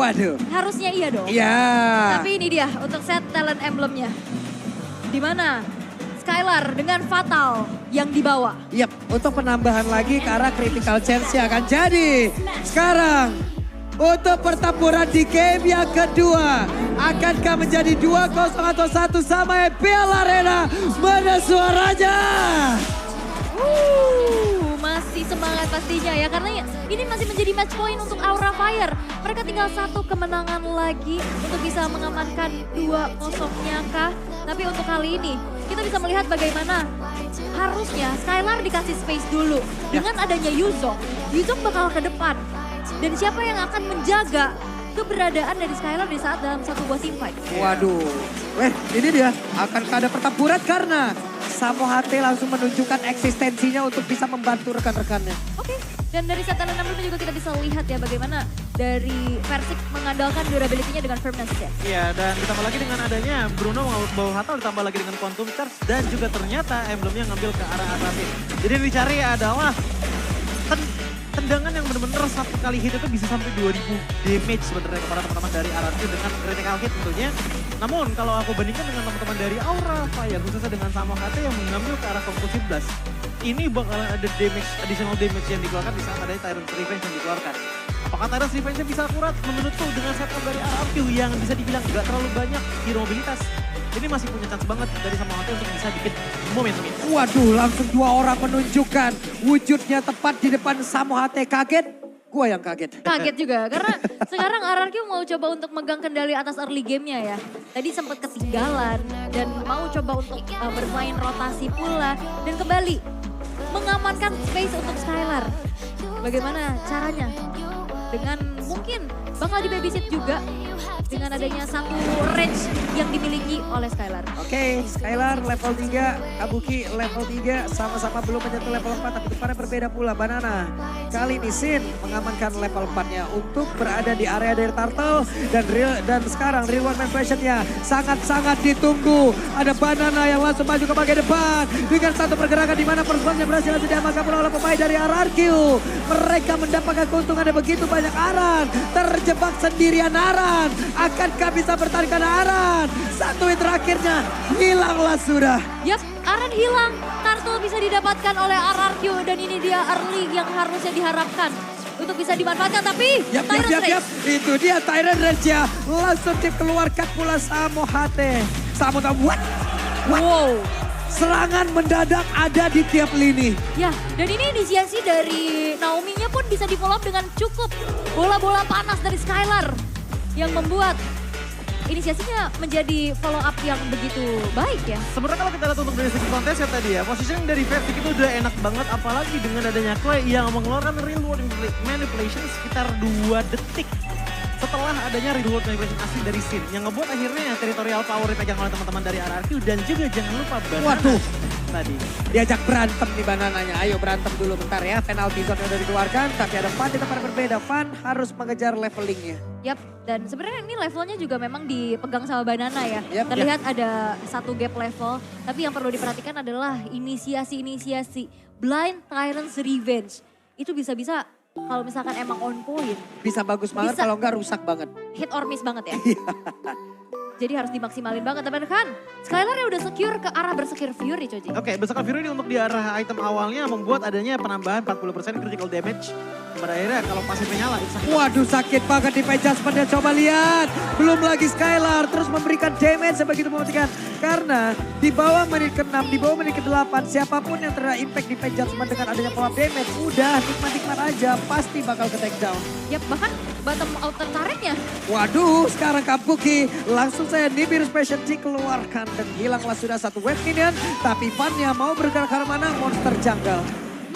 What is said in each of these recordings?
Waduh. Harusnya iya dong. Iya. Tapi ini dia untuk set talent emblemnya. Di mana Skylar dengan Fatal yang dibawa. Yap, untuk penambahan lagi ke arah critical chance akan jadi. Sekarang untuk pertempuran di game yang kedua. Akankah menjadi 2-0 atau 1 sama EPL Arena? Mana suaranya? Masih semangat pastinya ya, karena ini masih menjadi match point untuk Aura Fire. Mereka tinggal 1 kemenangan lagi untuk bisa mengamankan 2-0-nya kah. Tapi untuk kali ini kita bisa melihat bagaimana harusnya Skylar dikasih space dulu. Dengan adanya Yuzong bakal ke depan. Dan siapa yang akan menjaga keberadaan dari Skylar di saat dalam satu buah teamfight? Waduh, ini dia. Akankah ada pertempuran karena Samo HT langsung menunjukkan eksistensinya untuk bisa membantu rekan-rekannya. Oke, dan dari set talent emblemnya juga kita bisa lihat ya bagaimana dari Versik mengandalkan durability-nya dengan firmness ya. Iya, dan ditambah lagi dengan adanya Bruno bawa Fatal, ditambah lagi dengan Quantum Charge, dan juga ternyata emblemnya ngambil ke arah Assassin. Jadi yang dicari adalah tendangan yang benar-benar satu kali hit itu bisa sampai 2000 damage sebenarnya kepada teman-teman dari RRQ dengan critical hit tentunya. Namun kalau aku bandingkan dengan teman-teman dari Aura Fire, khususnya dengan Samo HT yang mengambil ke arah Composite Blast, ini bakalan ada damage, additional damage yang dikeluarkan di saat ada Tyrant's Revenge yang dikeluarkan. Apakah Tyrant's Revenge bisa akurat? Menurutku dengan setup dari RRQ yang bisa dibilang gak terlalu banyak hero mobilitas, ini masih punya chance banget dari Samo HT untuk bisa bikin momentum ini. Waduh, langsung 2 orang menunjukkan wujudnya tepat di depan Samo HT. Kaget? Gua yang kaget. Kaget juga, karena sekarang RRQ mau coba untuk megang kendali atas early game-nya ya. Tadi sempat ketinggalan dan mau coba untuk bermain rotasi pula. Dan kembali mengamankan space untuk Skylar. Bagaimana caranya? Dengan mungkin bakal di babysit juga dengan adanya satu range yang dimiliki oleh Skylar. Oke, Skylar level 3, Kabuki level 3, sama-sama belum menyentuh level 4, tapi depannya berbeda pula. Banana kali ini Sin mengamankan level 4-nya untuk berada di area dari Turtle, dan sekarang Real One Man Passion-nya sangat-sangat ditunggu. Ada Banana yang langsung maju ke bagian depan dengan satu pergerakan di mana performanya berhasil diamankan oleh pemain dari RRQ. Mereka mendapatkan keuntungan yang begitu banyak. Aran terjebak sendirian. Aran akankah bisa bertahan Aran? Satu hit terakhirnya hilanglah sudah. Yap, Aran hilang. Turtle bisa didapatkan oleh RRQ dan ini dia early yang harusnya diharapkan untuk bisa dimanfaatkan, tapi Yap. Itu dia Tyrant Rage ya. Langsung dikeluarkan pula Samo HT. Samo what? Wow. Serangan mendadak ada di tiap lini. Ya, dan ini inisiasi dari Naomi-nya pun bisa di follow up dengan cukup bola-bola panas dari Skylar yang membuat inisiasinya menjadi follow up yang begitu baik ya. Sebenarnya kalau kita lihat untuk dari segi kontes ya tadi ya, positioning dari Versik itu udah enak banget, apalagi dengan adanya Clay yang mengeluarkan real world manipulation sekitar 2 detik setelah adanya real world manipulation asli dari Sin, yang ngebuat akhirnya territorial power dipegang oleh teman-teman dari RRQ, dan juga jangan lupa Banana. Waduh. Tadi Diajak berantem nih Banananya. Ayo berantem dulu bentar ya. Penalty zone udah dikeluarkan, tapi ada Van di tempat yang berbeda. Van harus mengejar levelingnya. Yap, dan sebenarnya ini levelnya juga memang dipegang sama Banana ya. Yap. Terlihat ada satu gap level, tapi yang perlu diperhatikan adalah inisiasi-inisiasi Blind Tyrant's Revenge. Itu bisa-bisa kalau misalkan emang on point, Bisa bagus banget, Bisa. kalau enggak rusak banget. hit or miss banget ya. Jadi harus dimaksimalin banget teman-teman. Skylar udah secure ke arah Berserker Fury Coji. Oke, Berserker Fury ini untuk di arah item awalnya membuat adanya penambahan 40% critical damage. Pada akhirnya kalau pasifnya nyala itu sakit. Waduh, sakit banget di adjustment-nya. Coba lihat. Belum lagi Skylar terus memberikan damage sebegitu mematikan. Karena di bawah menit ke-6, di bawah menit ke-8, siapapun yang terkena impact di adjustment dengan adanya power damage, udah nikmat-nikmat aja, pasti bakal ke take down. Yap, bahkan bottom outer turret-nya. Waduh, sekarang Kabuki langsung saya Nibiru Special dikeluarkan dan hilanglah sudah satu wave minion. Tapi Van-nya mau bergerak ke mana? Monster jungle.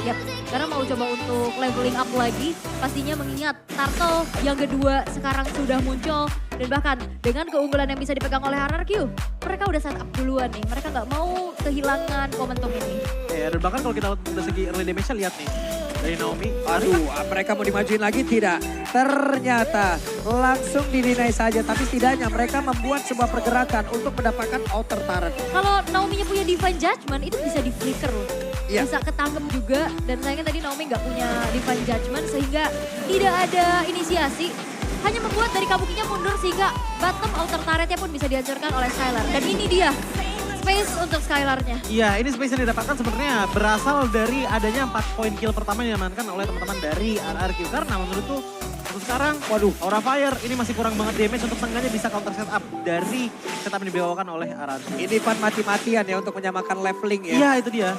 Yap, karena mau coba untuk leveling up lagi, pastinya mengingat Turtle yang kedua sekarang sudah muncul. Dan bahkan dengan keunggulan yang bisa dipegang oleh RRQ, mereka udah set up duluan nih. Mereka nggak mau kehilangan momentum ini. Ya, dan bahkan kalau kita lihat dari segi early damage lihat nih. Dari Naomi. Aduh, mereka mau dimajuin lagi? Tidak. Ternyata langsung didinai saja. Tapi setidaknya mereka membuat sebuah pergerakan untuk mendapatkan outer turret. Kalau Naomi-nya punya Divine Judgment, itu bisa di flicker loh. Iya. Bisa ketangkep juga. Dan sayangnya tadi Naomi nggak punya Divine Judgment sehingga tidak ada inisiasi. hanya membuat dari Kabukinya mundur sehingga bottom outer turretnya pun bisa dihancurkan oleh Skylar. Dan ini dia space untuk Skylarnya. Iya, ini space yang didapatkan sebenarnya berasal dari adanya 4 poin kill pertama yang diamankan oleh teman-teman dari RRQ. Karena menurutku untuk sekarang, waduh, Aura Fire ini masih kurang banget damage untuk tengahnya bisa counter setup dari setup yang dibawakan oleh RRQ. Ini Pan mati-matian ya untuk menyamakan leveling ya. Iya, itu dia.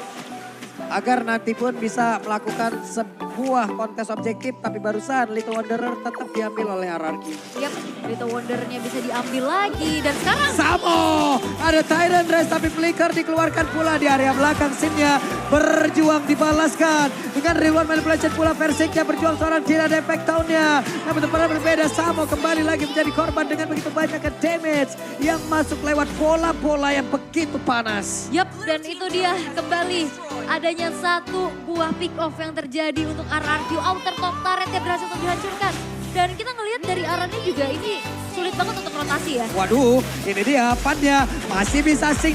Agar nanti pun bisa melakukan sebuah kontes objektif, tapi barusan Little Wanderer tetap diambil oleh RRQ. Yap, Little Wondernya bisa diambil lagi dan sekarang Samo, ada Tyrant Race tapi Flicker dikeluarkan pula di area belakang. Sinnya berjuang dibalaskan dengan Rewind Manipulation pula. Versiknya berjuang seorang tidak ada efek tahunnya. Namun tempat berbeda, Samo kembali lagi menjadi korban dengan begitu banyak damage yang masuk lewat bola-bola yang begitu panas. Yap, dan itu dia kembali adanya satu buah pick off yang terjadi untuk RRQ. Outer top turretnya berhasil untuk dihancurkan. Dan kita ngelihat dari arahnya juga ini sulit banget untuk rotasi ya. Waduh, ini dia Pannya masih bisa sing.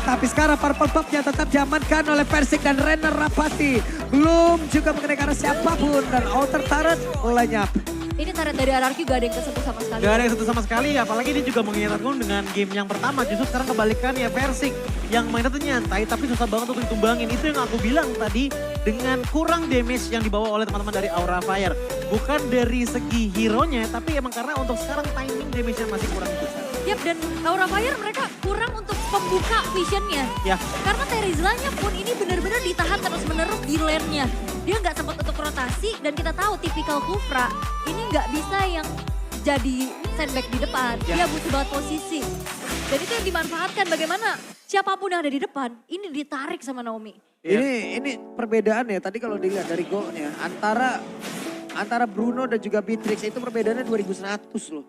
Tapi sekarang Purple Pup-nya tetap diamankan oleh Persik dan Renner Rapati. Belum juga mengenai arah siapapun dan outer turret lenyap. Ini turret dari RRQ gak ada yang kesentuh sama sekali. Gak ada yang satu sama sekali, apalagi dia juga mengingatkan dengan game yang pertama. Justru sekarang kebalikannya Persik yang mainnya tuh nyantai tapi susah banget untuk ditumbangin. Itu yang aku bilang tadi dengan kurang damage yang dibawa oleh teman-teman dari Aura Fire. Bukan dari segi hero-nya, tapi emang karena untuk sekarang timing damage-nya masih kurang besar. Yap, dan Aura Fire mereka kurang untuk pembuka visionnya. Ya. Karena Terizlanya pun ini benar-benar ditahan terus-menerus di lane-nya. Dia nggak sempat untuk rotasi dan kita tahu tipikal Kufra ini nggak bisa yang jadi sandbag di depan. Ya. Dia butuh banget posisi. Dan itu yang dimanfaatkan bagaimana siapapun yang ada di depan ini ditarik sama Naomi. Ini perbedaan ya tadi kalau dilihat dari golnya antara Bruno dan juga Beatrix itu perbedaannya 2100 loh.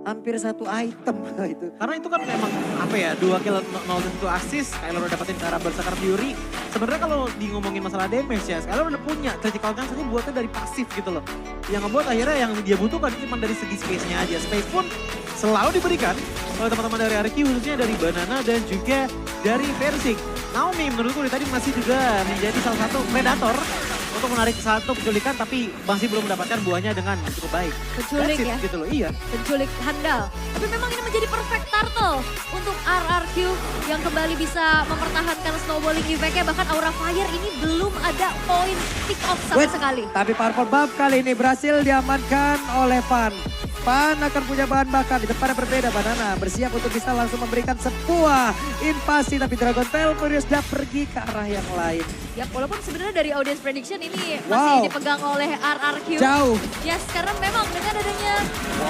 Hampir satu item itu. Karena itu kan memang apa ya, 2 kill 0 assist, Skylar udah dapetin ke arah Berserker Fury. Sebenarnya kalau di ngomongin masalah damage ya, Skylar udah punya critical chance ini buatnya dari pasif gitu loh. Yang ngebuat akhirnya yang dia butuhkan cuma dari segi space-nya aja. Space pun selalu diberikan oleh teman-teman dari RRQ, khususnya dari Banana dan juga dari Persik. Naomi menurutku tadi masih juga menjadi salah satu predator untuk menarik satu penculikan, tapi masih belum mendapatkan buahnya dengan cukup baik. Penculik That's it, ya? gitu loh, iya. Penculik handal. Tapi memang ini menjadi perfect turtle untuk RRQ yang kembali bisa mempertahankan snowballing effect-nya. Bahkan Aura Fire ini belum ada poin pick off sama sekali. Tapi Purple Pup kali ini berhasil diamankan oleh Pan. Pan akan punya bahan bakar di tempat yang berbeda. Banana bersiap untuk bisa langsung memberikan sebuah invasi. Tapi Dragon Tail Furious sudah pergi ke arah yang lain. Ya walaupun sebenarnya dari audience prediction ini Wow. masih dipegang oleh RRQ. Jauh. Yes, karena memang dengan adanya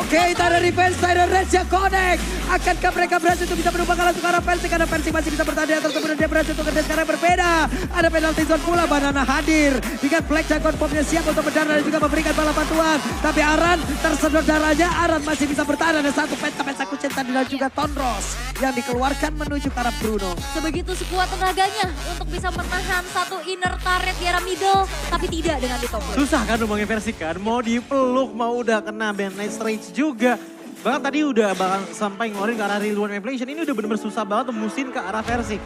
Oke, itu ada revenge Tyrant Rage yang connect. Akankah mereka berhasil untuk bisa berubah langsung ke arah Persik? Karena Persik masih bisa bertahan di atas, kemudian dia berhasil untuk kerja sekarang berbeda. Ada penalti zone pula, Banana hadir. Dengan Black Dragon Popnya siap untuk berdarah dan juga memberikan bala bantuan. Tapi Aran tersedot darahnya, Aran masih bisa bertahan. Ada satu penta kucing tadi dan juga Tonros yang dikeluarkan menuju ke arah Bruno. sebegitu sekuat tenaganya untuk bisa menahan satu inner turret di arah middle. Tapi tidak dengan di top lane. Susah kan ngomongin Persik kan, mau dipeluk, mau udah kena Band Night Rage juga. Bahkan tadi udah bahkan sampai ngeluarin ke arah Rewind Manipulation, ini udah bener-bener susah banget tembusin ke arah Persik.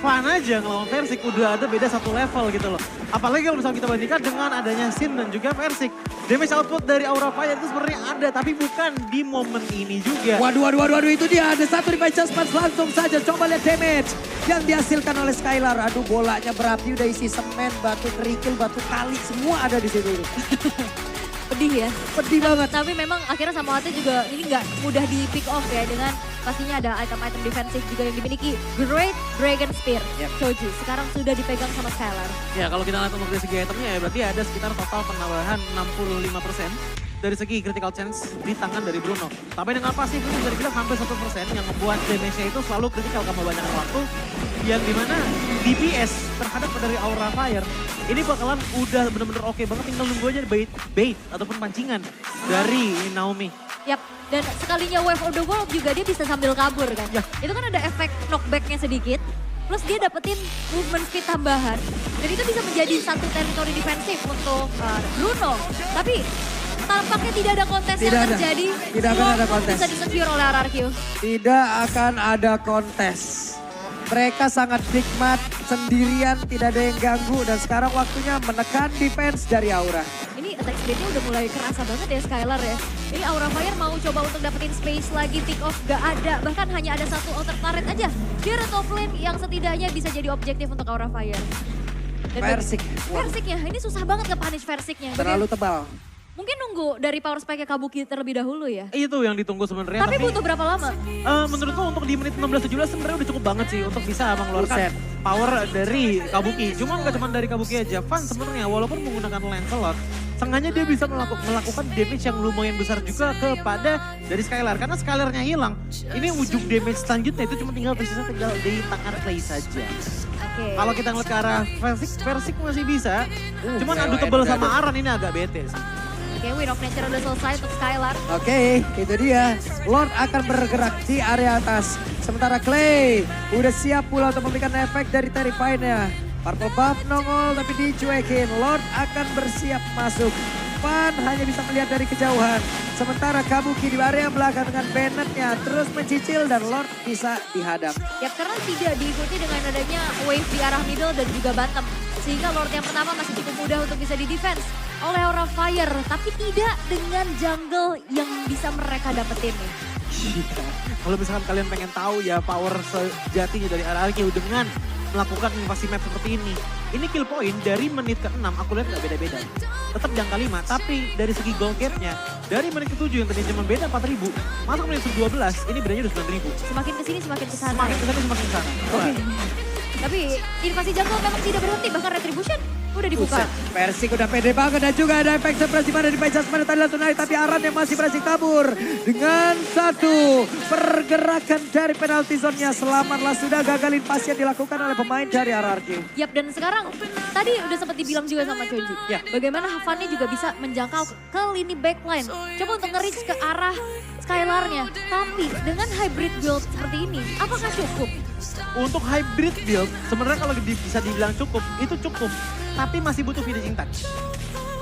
Fun aja ngelawan Persik, udah ada beda satu level gitu loh. Apalagi kalau misalnya kita bandingkan dengan adanya Sin dan juga Persik. Damage output dari Aura Fire itu sebenarnya ada, tapi bukan di momen ini juga. Waduh, itu dia. Ada satu revive Just langsung saja. Coba lihat damage yang dihasilkan oleh Skylar. Aduh, bolanya berapi, udah isi semen, batu kerikil, batu kali, semua ada di situ. Pedih ya. Pedih banget. Tapi memang akhirnya Samoate juga ini nggak mudah di pick off ya dengan pastinya ada item-item defensif juga yang dimiliki. Great Dragon Spear, Yep. Choji. Sekarang sudah dipegang sama Skylar. Ya kalau kita lihat untuk dari segi itemnya ya berarti ada sekitar total penambahan 65% dari segi critical chance di tangan dari Bruno. Tapi dengan pasif itu bisa dibilang hampir 1% yang membuat damage-nya itu selalu kritikal karena banyak waktu. Yang dimana DPS terhadap dari Aura Fire ini bakalan udah bener-bener oke banget, tinggal nunggu aja bait ataupun pancingan dari Naomi. Yap, dan sekalinya Wave of the World juga dia bisa sambil kabur kan. Ya. Itu kan ada efek knockback-nya sedikit. Plus dia dapetin movement speed tambahan. Dan itu bisa menjadi satu teritori defensif untuk Bruno. Tapi tampaknya tidak ada kontes Tidak yang ada. terjadi. Tidak akan ada Walaupun kontes. bisa disecure oleh RRQ. Tidak akan ada kontes. Mereka sangat nikmat, sendirian, tidak ada yang ganggu. Dan sekarang waktunya menekan defense dari Aura. Ini attack speed-nya udah mulai kerasa banget ya Skylar ya. Ini Aura Fire mau coba untuk dapetin space lagi, pick off gak ada. Bahkan hanya ada satu outer turret aja di top lane yang setidaknya bisa jadi objektif untuk Aura Fire. Dan Versik. Versiknya, ini susah banget nge-punish Versiknya. Terlalu tebal. Mungkin nunggu dari power spike Kabuki terlebih dahulu ya. Itu yang ditunggu sebenarnya. Tapi butuh berapa lama? Menurutku untuk di menit 16-17 sebenarnya udah cukup banget sih untuk bisa mengeluarkan Buset. power dari Kabuki. Cuma nggak cuma dari Kabuki aja, Van sebenarnya walaupun menggunakan Lancelot, sengaja dia bisa melakukan damage yang lumayan besar juga kepada dari Skylar. Karena Skylarnya hilang, ini ujung damage selanjutnya itu cuma tinggal di tangan Clay saja. Oke. Kalau kita ngeliat ke arah Versik masih bisa, cuman adu tebel sama Aran ini agak bete sih. Oke, Wind of Nature udah selesai untuk Skylar. Oke, itu dia. Lord akan bergerak di area atas. Sementara Clay udah siap pula untuk memberikan efek dari Terrify-nya. Purple buff nongol tapi dicuekin. Lord akan bersiap masuk. Van hanya bisa melihat dari kejauhan. Sementara Kabuki di area belakang dengan Bennett-nya terus mencicil dan Lord bisa dihadap. Ya karena tidak diikuti dengan adanya wave di arah middle dan juga bottom. Sehingga Lord yang pertama masih cukup mudah untuk bisa di-defense oleh Aura Fire. Tapi tidak dengan jungle yang bisa mereka dapetin nih. Kalau misalkan kalian pengen tahu ya power sejatinya dari RRQ dengan melakukan invasi map seperti ini. Ini kill point dari menit ke-6 aku lihat gak beda-beda. Tetap di angka 5, tapi dari segi goal gap-nya, dari menit ke-7 yang tadinya cuma beda 4.000, masuk menit ke-12 ini bedanya udah 9.000. Semakin kesini semakin kesana. Semakin kesana semakin kesana. Oke. Tapi invasi jungle memang tidak berhenti, bahkan Retribution udah dibuka. Buset, Persik udah pede banget dan juga ada efek surprise di mana di Pajas pada tadi langsung naik tapi Aran yang masih berhasil kabur dengan satu pergerakan dari penalti zone-nya. Selamatlah sudah gagal invasi yang dilakukan oleh pemain dari RRQ. Yap, dan sekarang tadi udah sempat dibilang juga sama Chonji. Ya. Bagaimana Havannya juga bisa menjangkau ke lini backline. Coba untuk nge-reach ke arah Skylar-nya. Tapi dengan hybrid build seperti ini, apakah cukup? Untuk hybrid build, sebenarnya kalau bisa dibilang cukup, itu cukup. Tapi masih butuh finishing touch.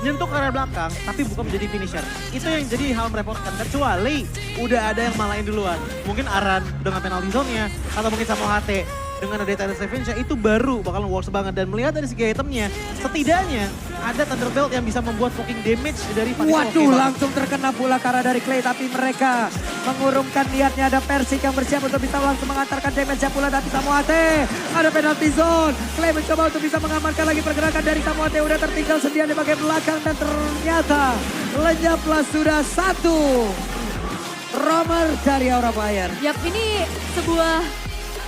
Nyentuh ke area belakang, tapi bukan menjadi finisher. Itu yang jadi hal merepotkan. Kecuali udah ada yang malain duluan. Mungkin Aran dengan penalty zone-nya, atau mungkin sama HT dengan ada Tyrant Revenge itu baru bakal works banget. Dan melihat dari segi itemnya, setidaknya ada Thunderbelt yang bisa membuat poking damage dari Vanessa Waduh, Okeva. langsung terkena pula karena dari Clay, tapi mereka mengurungkan niatnya. Ada Persik yang bersiap untuk bisa langsung mengantarkan damage-nya pula dari Samoate. Ada penalty zone. Clay mencoba untuk bisa mengamankan lagi pergerakan dari Samoate. Udah tertinggal sendirian di bagian belakang dan ternyata lenyaplah sudah satu romer dari Aura Fire. Yap, ini sebuah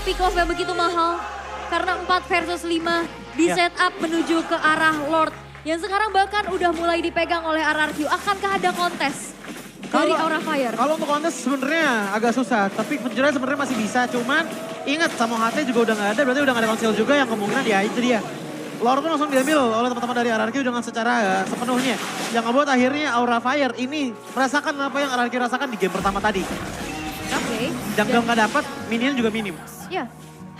pick off yang begitu mahal. Karena 4 versus 5 di Ya. setup menuju ke arah Lord. Yang sekarang bahkan udah mulai dipegang oleh RRQ. Akankah ada kontes dari Aura Fire? Kalau untuk kontes sebenarnya agak susah, tapi sebenarnya masih bisa. Cuman ingat sama HT juga udah nggak ada, berarti udah nggak ada konsil juga yang kemungkinan ya itu dia. Lord pun langsung diambil oleh teman-teman dari RRQ dengan secara sepenuhnya. Yang ngebuat akhirnya Aura Fire ini merasakan apa yang RRQ rasakan di game pertama tadi. Oke. Jungle nggak dapat, minion juga minim. Ya,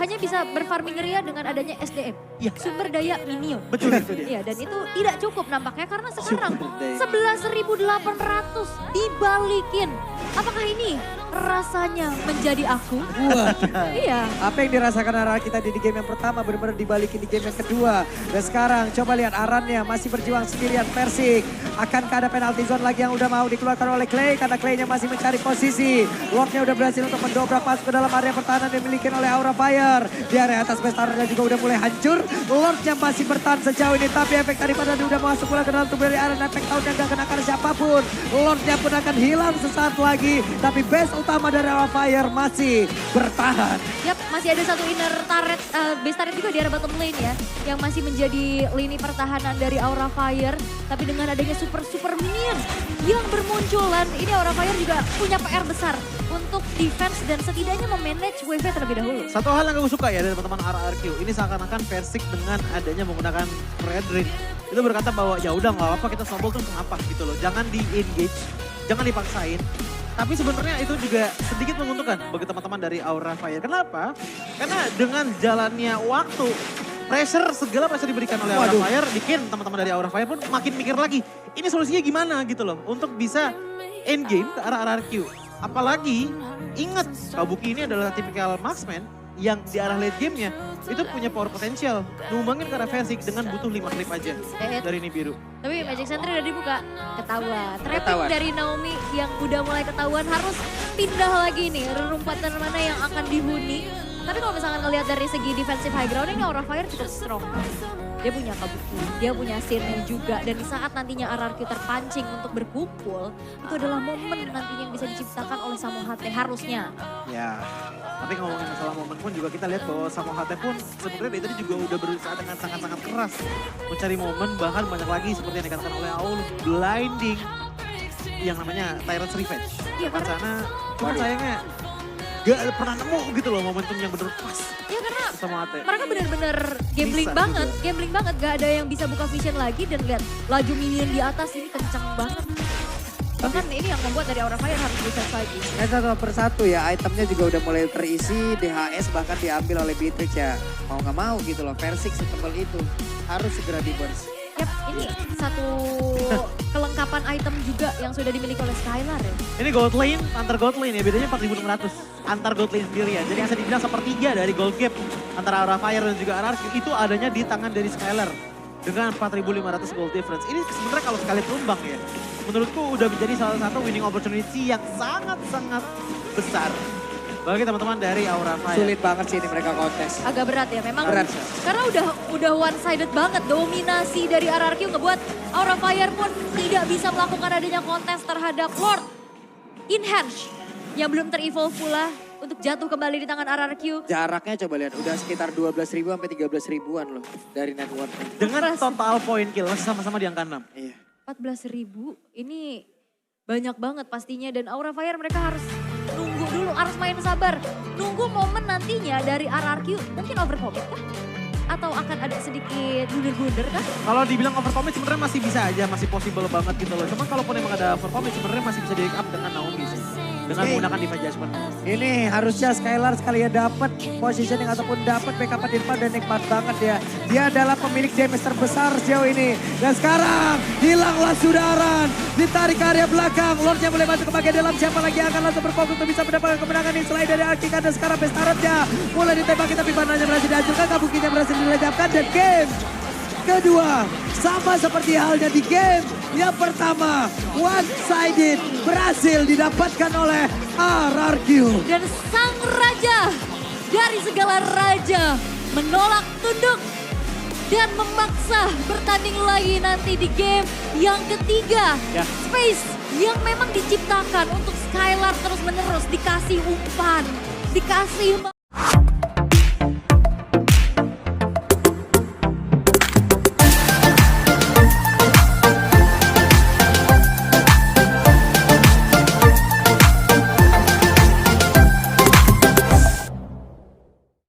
hanya bisa berfarming ria dengan adanya SDM. Iya. Sumber daya minion. Betul itu dia. Iya, dan itu tidak cukup nampaknya karena sekarang Sumber daya. 11.800 dibalikin. Apakah ini rasanya menjadi aku? Waduh. Iya. Apa yang dirasakan Aran kita di game yang pertama benar-benar dibalikin di game yang kedua. Dan sekarang coba lihat Arannya masih berjuang sendirian. Persik. Akankah ada penalti zone lagi yang udah mau dikeluarkan oleh Clay? Karena Clay-nya masih mencari posisi. Lordnya udah berhasil untuk mendobrak masuk ke dalam area pertahanan yang dimiliki oleh Aura Fire. Di area atas Bestarnya juga udah mulai hancur. Lordnya masih bertahan sejauh ini. Tapi efek daripada dia udah masuk pula ke dalam tubuh dari Aran. Efek tahunnya gak kenakan siapapun. Lordnya pun akan hilang sesaat lagi. Tapi base utama dari Aura Fire masih bertahan. Yap, masih ada satu inner turret, base turret juga di area bottom lane ya. Yang masih menjadi lini pertahanan dari Aura Fire. Tapi dengan adanya super minion yang bermunculan, ini Aura Fire juga punya PR besar untuk defense dan setidaknya memanage wave terlebih dahulu. Satu hal yang aku suka ya dari teman-teman RRQ, ini seakan-akan Persik dengan adanya menggunakan Red Ring itu berkata bahwa ya udah nggak apa-apa kita snowball terus kenapa gitu loh, jangan di engage, jangan dipaksain. Tapi sebenarnya itu juga sedikit menguntungkan bagi teman-teman dari Aura Fire. Kenapa? Karena dengan jalannya waktu, segala pressure diberikan oleh Aura Waduh. Fire, bikin teman-teman dari Aura Fire pun makin mikir lagi, ini solusinya gimana gitu loh, untuk bisa end game ke arah RRQ. Apalagi ingat Kabuki ini adalah tipikal marksman yang di arah late gamenya itu punya power potensial. Numbangin ke arah Versik dengan butuh 5 creep aja dari Nibiru. Tapi Magic Sentry udah dibuka, ketahuan. Trapping Ketahuan. dari Naomi yang udah mulai ketahuan harus pindah lagi nih. Rumpatan mana yang akan dihuni. Tapi kalau misalkan ngelihat dari segi defensive high ground ini Aura Fire cukup strong. Dia punya Kabuki, dia punya Sirnya juga. Dan di saat nantinya RRQ terpancing untuk berkumpul, itu adalah momen nantinya yang bisa diciptakan oleh Samo HT harusnya. Ya, tapi ngomongin masalah momen pun juga kita lihat bahwa Samo HT pun sebenarnya dari tadi juga udah berusaha dengan sangat-sangat keras mencari momen, bahkan banyak lagi seperti yang dikatakan oleh Aul, blinding yang namanya Tyrant's Revenge. Iya, Depan karena- sana, cuma sayangnya gak pernah nemu gitu loh momentum yang bener pas Ya karena sama HT. mereka benar-benar gambling Bisa banget, juga. gambling banget. Gak ada yang bisa buka vision lagi dan lihat laju minion di atas ini kencang banget. Bahkan ini yang membuat dari Aura Fire harus research lagi. Satu persatu ya, itemnya juga udah mulai terisi, DHS bahkan diambil oleh Beatrix ya. Mau nggak mau gitu loh, Versik setebal itu harus segera di-burst. Yap, ini satu kelengkapan item juga yang sudah dimiliki oleh Skylar ya. Ini gold lane, antar gold lane ya, bedanya 4.600 antar gold lane sendiri ya. Jadi yang bisa dibilang sepertiga dari gold gap antara Aura Fire dan juga RRQ itu adanya di tangan dari Skylar. Dengan 4.500 gold difference. Ini sebenarnya kalau sekali tumbang ya, menurutku udah menjadi salah satu winning opportunity yang sangat-sangat besar bagi teman-teman dari Aura Fire. Sulit banget sih ini mereka kontes. Agak berat ya memang. Berat. Karena udah one sided banget. Dominasi dari RRQ ngebuat Aura Fire pun tidak bisa melakukan adanya kontes terhadap Lord Inhenge yang belum ter-evolve pula untuk jatuh kembali di tangan RRQ. Jaraknya coba lihat, udah sekitar 12.000 sampai 13.000-an loh dari network. Dengan total point kill sama-sama di angka 6. Iya. 14.000 ini banyak banget pastinya dan Aura Fire mereka harus nunggu dulu, harus main sabar. Nunggu momen nantinya dari RRQ mungkin overcommit kah? Atau akan ada sedikit blunder-blunder kah? Kalau dibilang overcommit sebenarnya masih bisa aja, masih possible banget gitu loh. Cuman kalaupun emang ada overcommit sebenarnya masih bisa di-up dengan Naomi sih. Dengan Oke. menggunakan Diva Judgment. Ini harusnya Skylar sekali ya dapat positioning ataupun dapat backup di depan dan nikmat banget ya. Dia adalah pemilik damage terbesar sejauh ini. Dan sekarang hilanglah Sudaran. Ditarik ke area belakang. Lordnya boleh masuk ke bagian dalam. Siapa lagi yang akan langsung berfokus untuk bisa mendapatkan kemenangan ini. Selain dari Akika dan sekarang Bestaretnya mulai ditembaki tapi panahnya berhasil dihancurkan. Kabukinya berhasil diledapkan dan game kedua sama seperti halnya di game yang pertama, one-sided berhasil didapatkan oleh RRQ. Dan sang raja dari segala raja menolak tunduk dan memaksa bertanding lagi nanti di game yang ketiga. Ya. Space yang memang diciptakan untuk Skylar terus menerus dikasih umpan, dikasih